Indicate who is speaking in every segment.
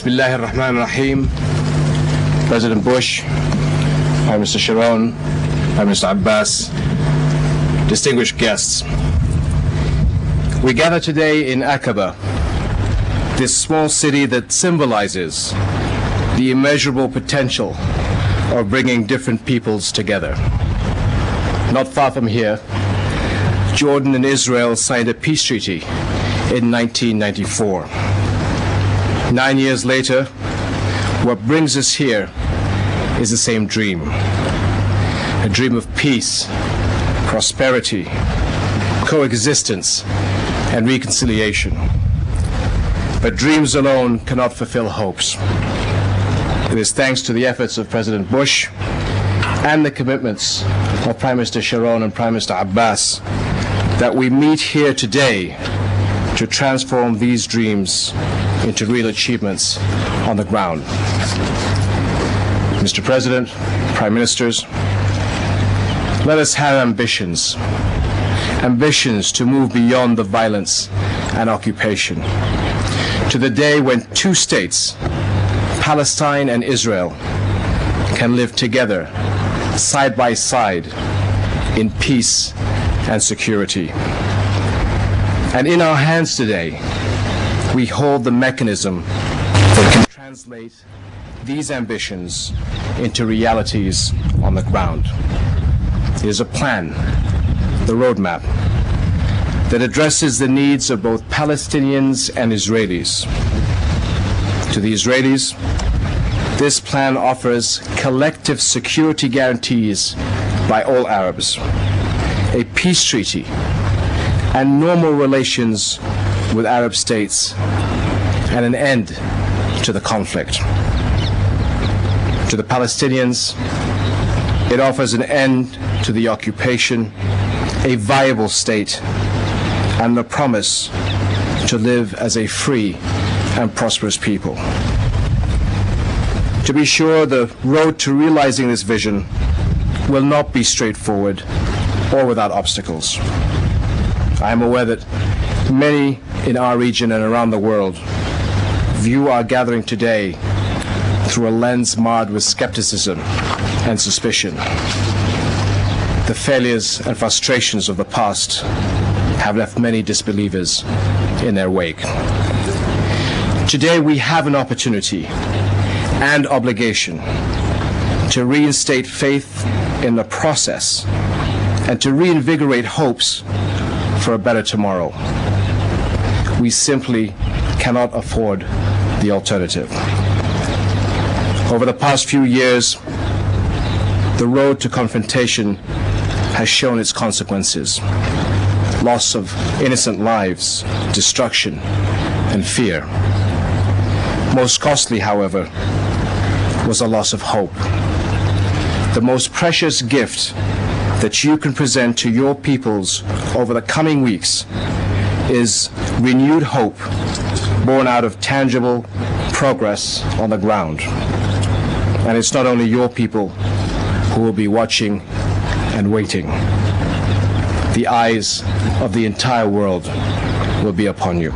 Speaker 1: Bismillah ar-Rahman ar-Rahim. President Bush, Prime Minister Sharon, Prime Minister Abbas, distinguished guests. We gather today in Aqaba, this small city that symbolizes the immeasurable potential of bringing different peoples together. Not far from here, Jordan and Israel signed a peace treaty in 1994. 9 years later, what brings us here is the same dream. A dream of peace, prosperity, coexistence, and reconciliation. But dreams alone cannot fulfill hopes. It is thanks to the efforts of President Bush and the commitments of Prime Minister Sharon and Prime Minister Abbas that we meet here today to transform these dreams into real achievements on the ground. Mr. President, Prime Ministers, let us have ambitions to move beyond the violence and occupation, to the day when two states, Palestine and Israel, can live together, side by side, in peace and security. And in our hands today, we hold the mechanism that can translate these ambitions into realities on the ground. It is a plan, the roadmap, that addresses the needs of both Palestinians and Israelis. To the Israelis, this plan offers collective security guarantees by all Arabs, a peace treaty, and normal relations with Arab states, and an end to the conflict. To the Palestinians, it offers an end to the occupation, a viable state, and the promise to live as a free and prosperous people. To be sure, the road to realizing this vision will not be straightforward or without obstacles. I am aware that many in our region and around the world view our gathering today through a lens marred with skepticism and suspicion. The failures and frustrations of the past have left many disbelievers in their wake. Today we have an opportunity and obligation to reinstate faith in the process and to reinvigorate hopes for a better tomorrow. We simply cannot afford the alternative. Over the past few years, the road to confrontation has shown its consequences. Loss of innocent lives, destruction, and fear. Most costly, however, was a loss of hope. The most precious gift that you can present to your peoples over the coming weeks is renewed hope born out of tangible progress on the ground. And it's not only your people who will be watching and waiting. The eyes of the entire world will be upon you.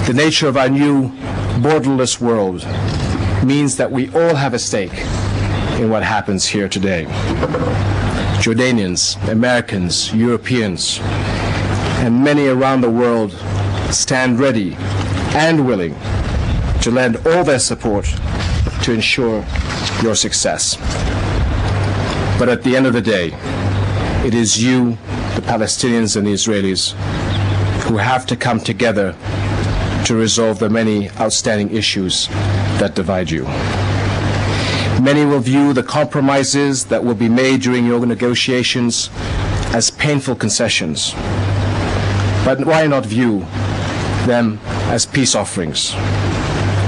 Speaker 1: The nature of our new borderless world means that we all have a stake in what happens here today. Jordanians, Americans, Europeans, and many around the world stand ready and willing to lend all their support to ensure your success. But at the end of the day, it is you, the Palestinians and the Israelis, who have to come together to resolve the many outstanding issues that divide you. Many will view the compromises that will be made during your negotiations as painful concessions. But why not view them as peace offerings,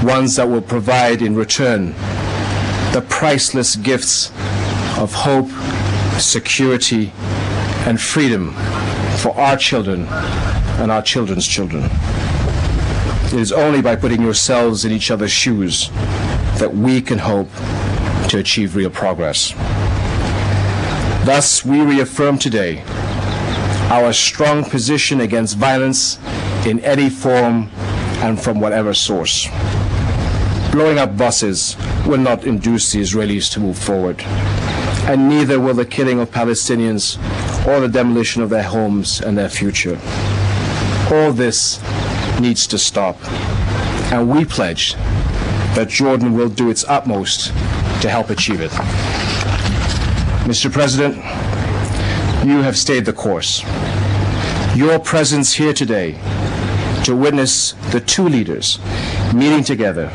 Speaker 1: ones that will provide in return the priceless gifts of hope, security, and freedom for our children and our children's children. It is only by putting yourselves in each other's shoes that we can hope to achieve real progress. Thus, we reaffirm today our strong position against violence in any form and from whatever source. Blowing up buses will not induce the Israelis to move forward, and neither will the killing of Palestinians or the demolition of their homes and their future. All this needs to stop, and we pledge that Jordan will do its utmost to help achieve it. Mr. President, you have stayed the course. Your presence here today to witness the two leaders meeting together,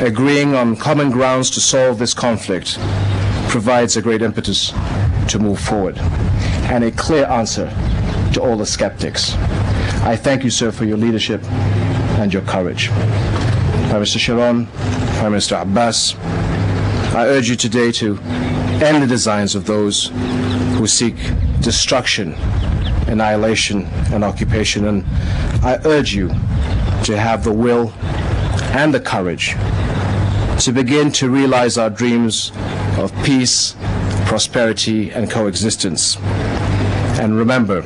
Speaker 1: agreeing on common grounds to solve this conflict, provides a great impetus to move forward and a clear answer to all the skeptics. I thank you, sir, for your leadership and your courage. Prime Minister Sharon, Prime Minister Abbas, I urge you today to end the designs of those who seek destruction, annihilation, and occupation. And I urge you to have the will and the courage to begin to realize our dreams of peace, prosperity, and coexistence. And remember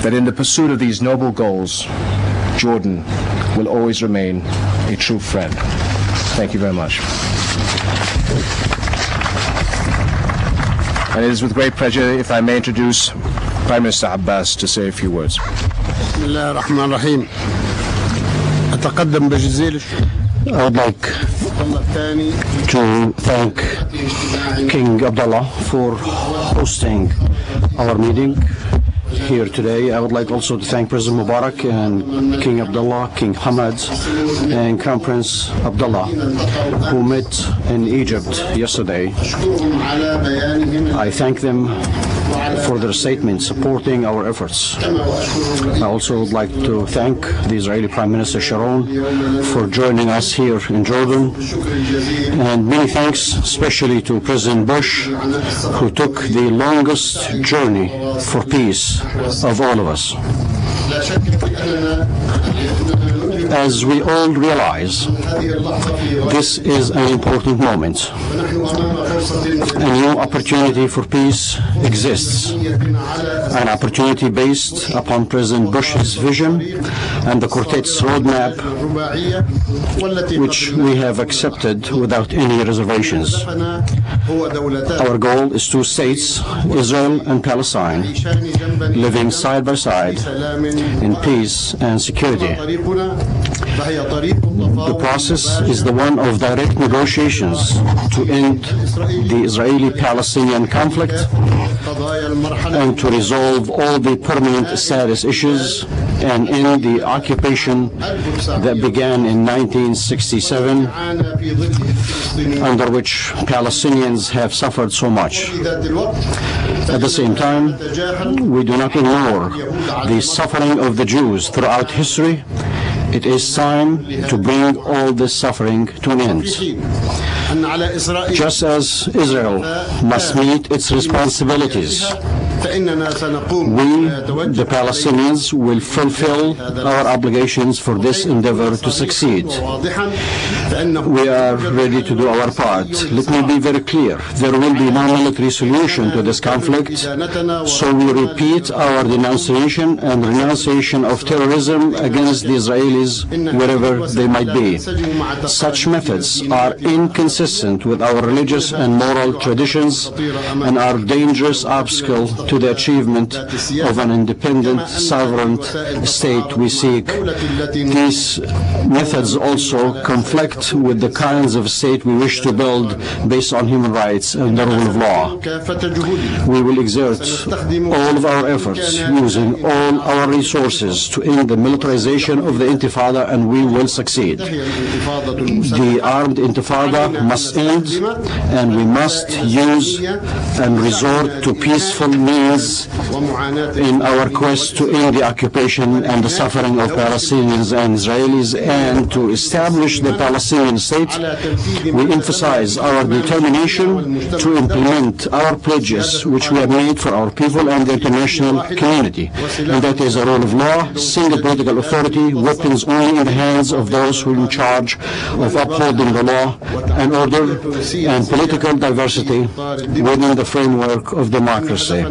Speaker 1: that in the pursuit of these noble goals, Jordan will always remain a true friend. Thank you very much. And it is with great pleasure, if I may introduce Prime Minister Abbas to say a few words.
Speaker 2: I would like to thank King Abdullah for hosting our meeting here today. I would like also to thank President Mubarak and King Abdullah, King Hamad, and Crown Prince Abdullah, who met in Egypt yesterday. I thank them for their statement supporting our efforts. I also would like to thank the Israeli Prime Minister Sharon for joining us here in Jordan, and many thanks especially to President Bush, who took the longest journey for peace of all of us. As we all realize, this is an important moment. A new opportunity for peace exists, an opportunity based upon President Bush's vision and the Quartet's roadmap, which we have accepted without any reservations. Our goal is two states, Israel and Palestine, living side by side in peace and security. The process is the one of direct negotiations to end the Israeli-Palestinian conflict and to resolve all the permanent status issues and end the occupation that began in 1967, under which Palestinians have suffered so much. At the same time, we do not ignore the suffering of the Jews throughout history. It is time to bring all this suffering to an end. Just as Israel must meet its responsibilities, we, the Palestinians, will fulfill our obligations for this endeavor to succeed. We are ready to do our part. Let me be very clear. There will be no military solution to this conflict, so we repeat our denunciation and renunciation of terrorism against the Israelis wherever they might be. Such methods are inconsistent with our religious and moral traditions and are a dangerous obstacle to the achievement of an independent, sovereign state we seek. These methods also conflict with the kinds of state we wish to build based on human rights and the rule of law. We will exert all of our efforts using all our resources to end the militarization of the Intifada, and we will succeed. The armed Intifada must end, and we must use and resort to peaceful means in our quest to end the occupation and the suffering of Palestinians and Israelis and to establish the Palestinian state. We emphasize our determination to implement our pledges which we have made for our people and the international community, and that is a rule of law, single political authority, weapons only in the hands of those who are in charge of upholding the law and order, and political diversity within the framework of democracy.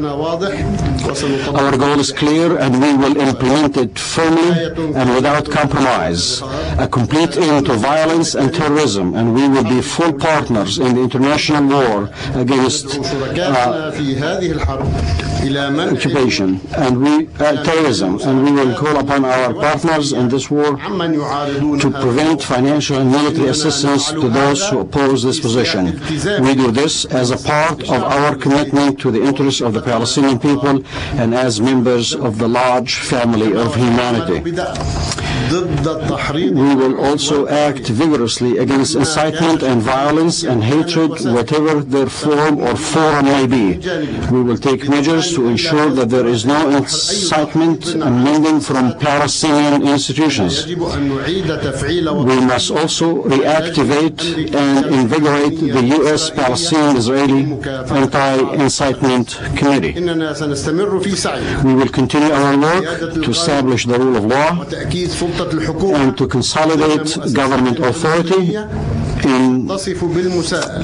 Speaker 2: Our goal is clear, and we will implement it firmly and without compromise. A complete end to violence and terrorism, and we will be full partners in the international war against occupation and terrorism, and we will call upon our partners in this war to prevent financial and military assistance to those who oppose this position. We do this as a part of our commitment to the interests of the Palestinian people and as members of the large family of humanity. We will also act vigorously against incitement and violence and hatred, whatever their form or forum may be. We will take measures to ensure that there is no incitement emanating from Palestinian institutions. We must also reactivate and invigorate the U.S. Palestinian-Israeli Anti-Incitement Committee. We will continue our work to establish the rule of law and to consolidate government authority in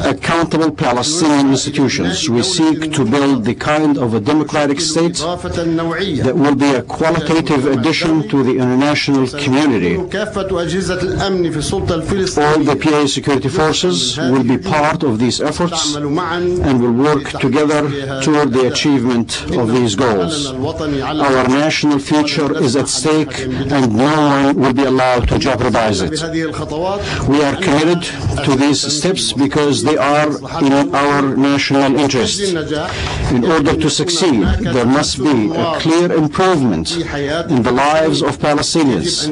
Speaker 2: accountable Palestinian institutions. We seek to build the kind of a democratic state that will be a qualitative addition to the international community. All the PA security forces will be part of these efforts and will work together toward the achievement of these goals. Our national future is at stake, and no one will be allowed to jeopardize it. We are committed to these steps because they are in our national interest. In order to succeed, there must be a clear improvement in the lives of Palestinians.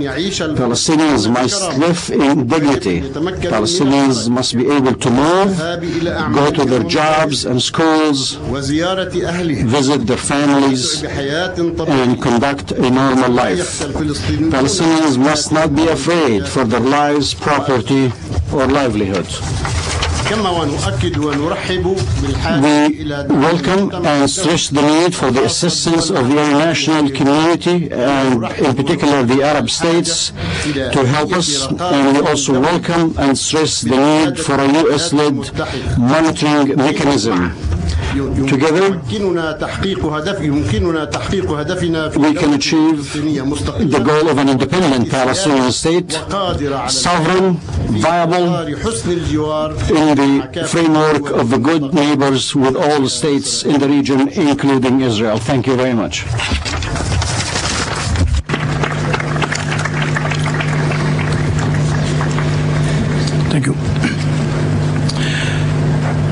Speaker 2: Palestinians must live in dignity. Palestinians must be able to move, go to their jobs and schools, visit their families, and conduct a normal life. Palestinians must not be afraid for their lives, property, or livelihood. We welcome and stress the need for the assistance of the international community, and in particular the Arab states, to help us, and we also welcome and stress the need for a U.S.-led monitoring mechanism. Together, we can achieve the goal of an independent Palestinian state, sovereign, viable, in the framework of the good neighbors with all the states in the region, including Israel. Thank you very much.
Speaker 3: Thank you.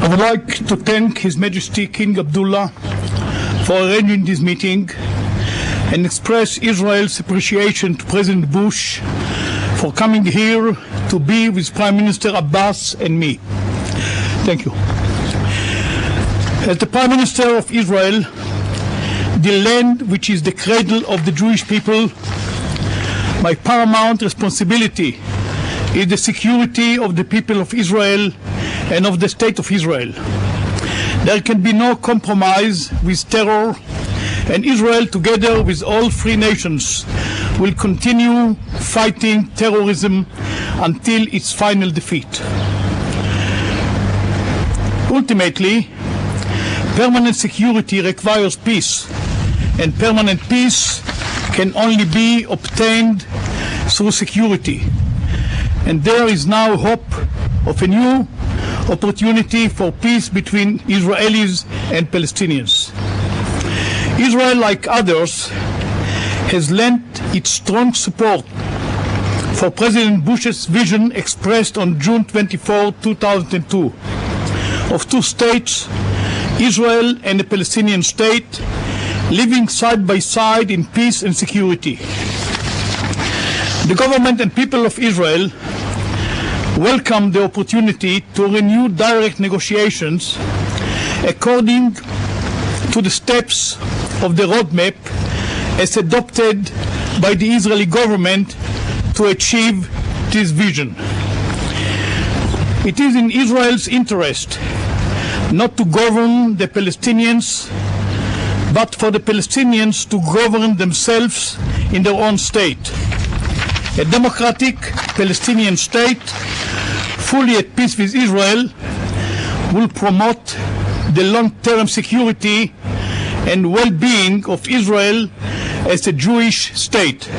Speaker 3: I would like to thank His Majesty King Abdullah for arranging this meeting and express Israel's appreciation to President Bush for coming here to be with Prime Minister Abbas and me. Thank you. As the Prime Minister of Israel, the land which is the cradle of the Jewish people, my paramount responsibility is the security of the people of Israel and of the State of Israel. There can be no compromise with terror, and Israel, together with all free nations, will continue fighting terrorism until its final defeat. Ultimately, permanent security requires peace, and permanent peace can only be obtained through security. And there is now hope of a new opportunity for peace between Israelis and Palestinians. Israel, like others, has lent its strong support for President Bush's vision expressed on June 24, 2002, of two states, Israel and a Palestinian state, living side by side in peace and security. The government and people of Israel welcome the opportunity to renew direct negotiations according to the steps of the roadmap as adopted by the Israeli government to achieve this vision. It is in Israel's interest not to govern the Palestinians, but for the Palestinians to govern themselves in their own state. A democratic Palestinian state, fully at peace with Israel, will promote the long-term security and well-being of Israel as a Jewish state.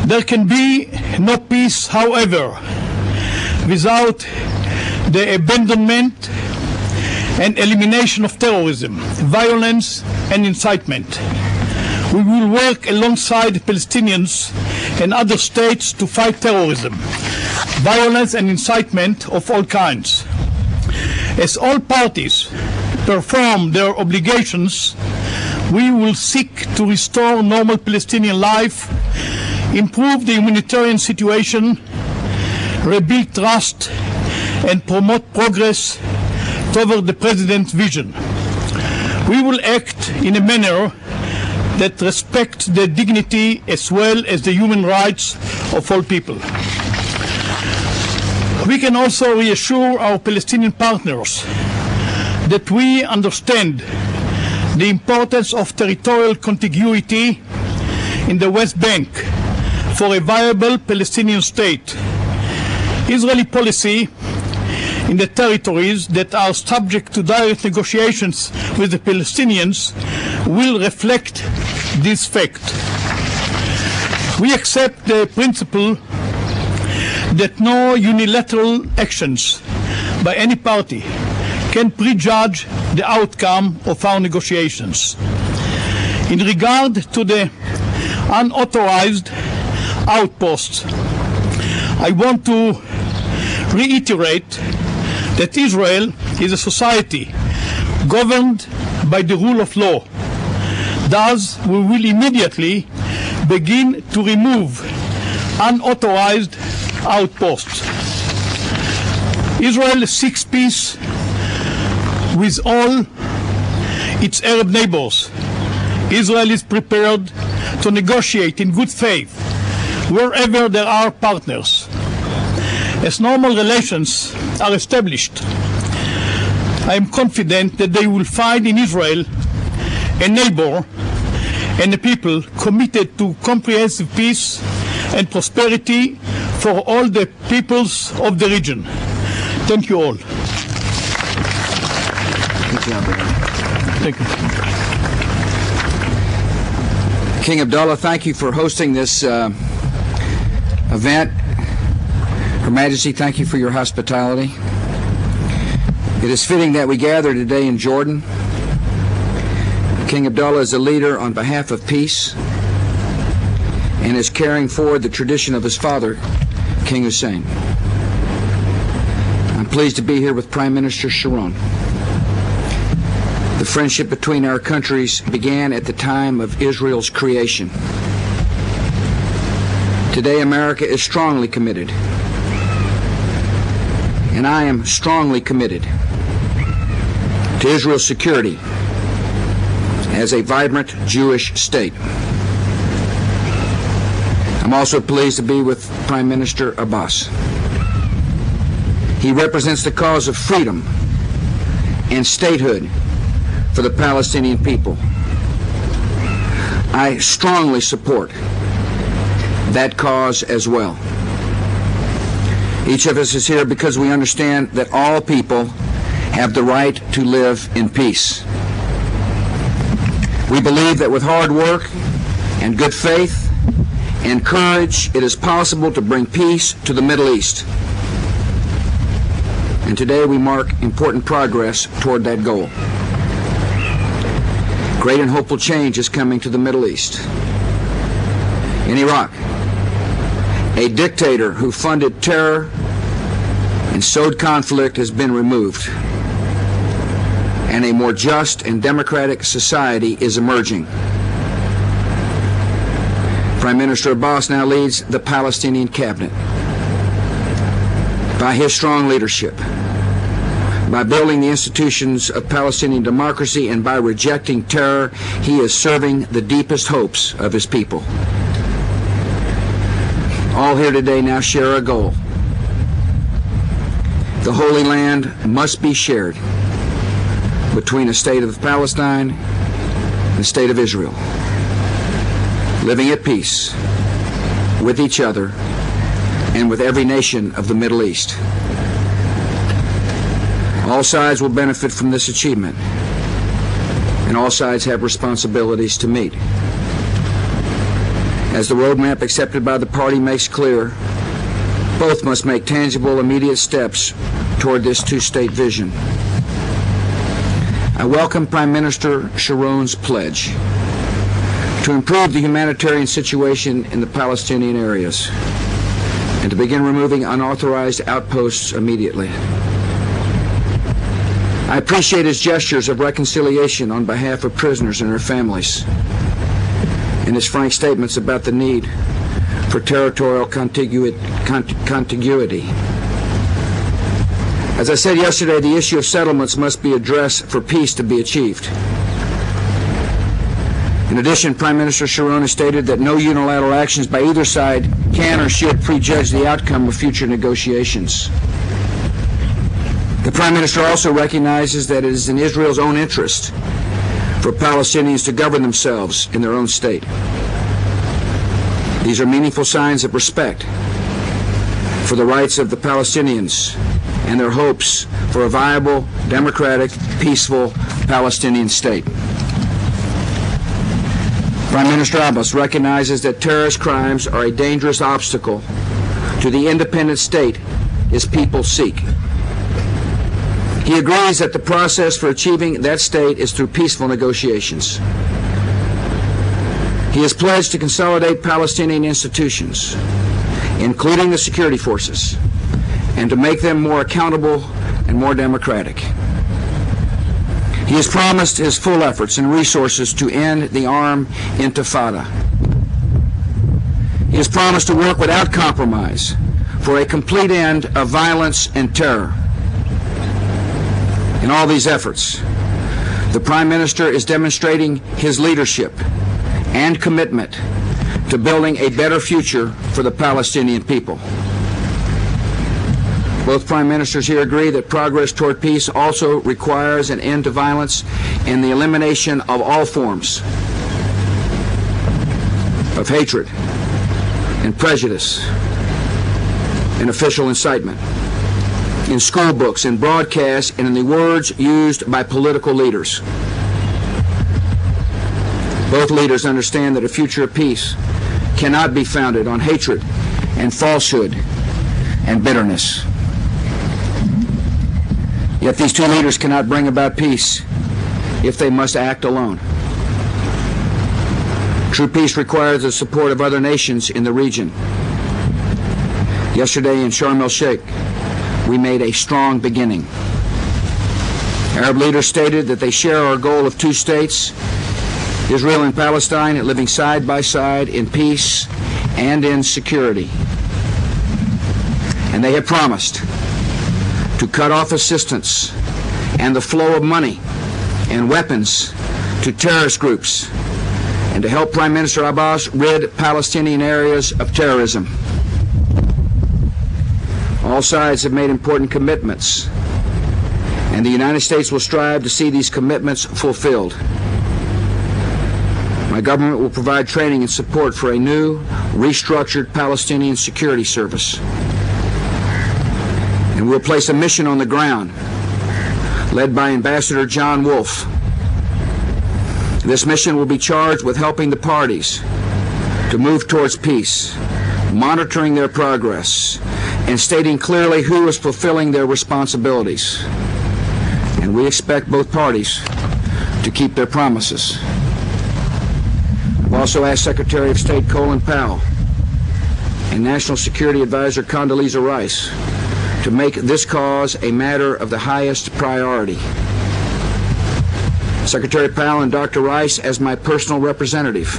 Speaker 3: There can be no peace, however, without the abandonment and elimination of terrorism, violence, and incitement. We will work alongside Palestinians and other states to fight terrorism, violence, and incitement of all kinds. As all parties perform their obligations, we will seek to restore normal Palestinian life, improve the humanitarian situation, rebuild trust, and promote progress toward the President's vision. We will act in a manner that respects the dignity as well as the human rights of all people. We can also reassure our Palestinian partners that we understand the importance of territorial contiguity in the West Bank for a viable Palestinian state. Israeli policy in the territories that are subject to direct negotiations with the Palestinians will reflect this fact. We accept the principle that no unilateral actions by any party can prejudge the outcome of our negotiations. In regard to the unauthorized outposts, I want to reiterate that Israel is a society governed by the rule of law. Thus, we will immediately begin to remove unauthorized outposts. Israel seeks peace with all its Arab neighbors. Israel is prepared to negotiate in good faith wherever there are partners. As normal relations are established, I am confident that they will find in Israel a neighbor and a people committed to comprehensive peace and prosperity for all the peoples of the region. Thank you all. Thank you.
Speaker 4: King Abdullah, thank you for hosting this event. Her Majesty, thank you for your hospitality. It is fitting that we gather today in Jordan. King Abdullah is a leader on behalf of peace and is carrying forward the tradition of his father, King Hussein. I'm pleased to be here with Prime Minister Sharon. The friendship between our countries began at the time of Israel's creation. Today, America is strongly committed, and I am strongly committed to Israel's security as a vibrant Jewish state. I'm also pleased to be with Prime Minister Abbas. He represents the cause of freedom and statehood for the Palestinian people. I strongly support that cause as well. Each of us is here because we understand that all people have the right to live in peace. We believe that with hard work and good faith and courage, it is possible to bring peace to the Middle East. And today we mark important progress toward that goal. Great and hopeful change is coming to the Middle East. In Iraq, a dictator who funded terror and sowed conflict has been removed, and a more just and democratic society is emerging. Prime Minister Abbas now leads the Palestinian cabinet. By his strong leadership, by building the institutions of Palestinian democracy, and by rejecting terror, he is serving the deepest hopes of his people. All here today now share a goal. The Holy Land must be shared between the state of Palestine and the state of Israel, living at peace with each other and with every nation of the Middle East. All sides will benefit from this achievement, and all sides have responsibilities to meet. As the roadmap accepted by the party makes clear, both must make tangible, immediate steps toward this two-state vision. I welcome Prime Minister Sharon's pledge to improve the humanitarian situation in the Palestinian areas and to begin removing unauthorized outposts immediately. I appreciate his gestures of reconciliation on behalf of prisoners and their families and his frank statements about the need for territorial contiguity. As I said yesterday, the issue of settlements must be addressed for peace to be achieved. In addition, Prime Minister Sharon has stated that no unilateral actions by either side can or should prejudge the outcome of future negotiations. The Prime Minister also recognizes that it is in Israel's own interest for Palestinians to govern themselves in their own state. These are meaningful signs of respect for the rights of the Palestinians and their hopes for a viable, democratic, peaceful Palestinian state. Prime Minister Abbas recognizes that terrorist crimes are a dangerous obstacle to the independent state his people seek. He agrees that the process for achieving that state is through peaceful negotiations. He has pledged to consolidate Palestinian institutions, including the security forces, and to make them more accountable and more democratic. He has promised his full efforts and resources to end the armed intifada. He has promised to work without compromise for a complete end of violence and terror. In all these efforts, the Prime Minister is demonstrating his leadership and commitment to building a better future for the Palestinian people. Both Prime Ministers here agree that progress toward peace also requires an end to violence and the elimination of all forms of hatred and prejudice and official incitement in school books, in broadcasts, and in the words used by political leaders. Both leaders understand that a future of peace cannot be founded on hatred and falsehood and bitterness. Yet these two leaders cannot bring about peace if they must act alone. True peace requires the support of other nations in the region. Yesterday in Sharm el-Sheikh, we made a strong beginning. Arab leaders stated that they share our goal of two states, Israel and Palestine, living side by side in peace and in security. And they have promised to cut off assistance and the flow of money and weapons to terrorist groups and to help Prime Minister Abbas rid Palestinian areas of terrorism. All sides have made important commitments, and the United States will strive to see these commitments fulfilled. My government will provide training and support for a new, restructured Palestinian security service. And we'll place a mission on the ground led by Ambassador John Wolf. This mission will be charged with helping the parties to move towards peace, monitoring their progress, and stating clearly who is fulfilling their responsibilities. And we expect both parties to keep their promises. I've also asked Secretary of State Colin Powell and National Security Advisor Condoleezza Rice to make this cause a matter of the highest priority. Secretary Powell and Dr. Rice, as my personal representative,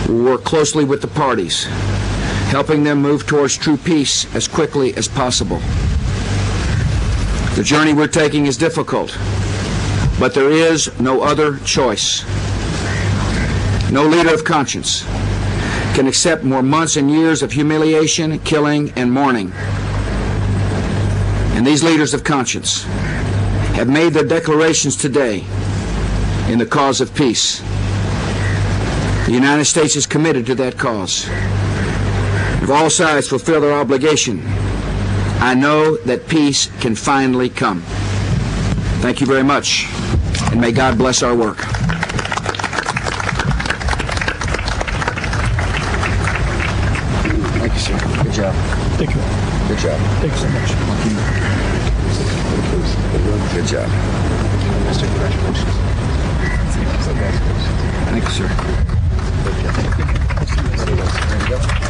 Speaker 4: will work closely with the parties, helping them move towards true peace as quickly as possible. The journey we're taking is difficult, but there is no other choice. No leader of conscience can accept more months and years of humiliation, killing, and mourning. And these leaders of conscience have made their declarations today in the cause of peace. The United States is committed to that cause. If all sides fulfill their obligation, I know that peace can finally come. Thank you very much, and may God bless our work. Good job.
Speaker 3: Thanks so much.
Speaker 4: Good job. Thank you, sir. There you go.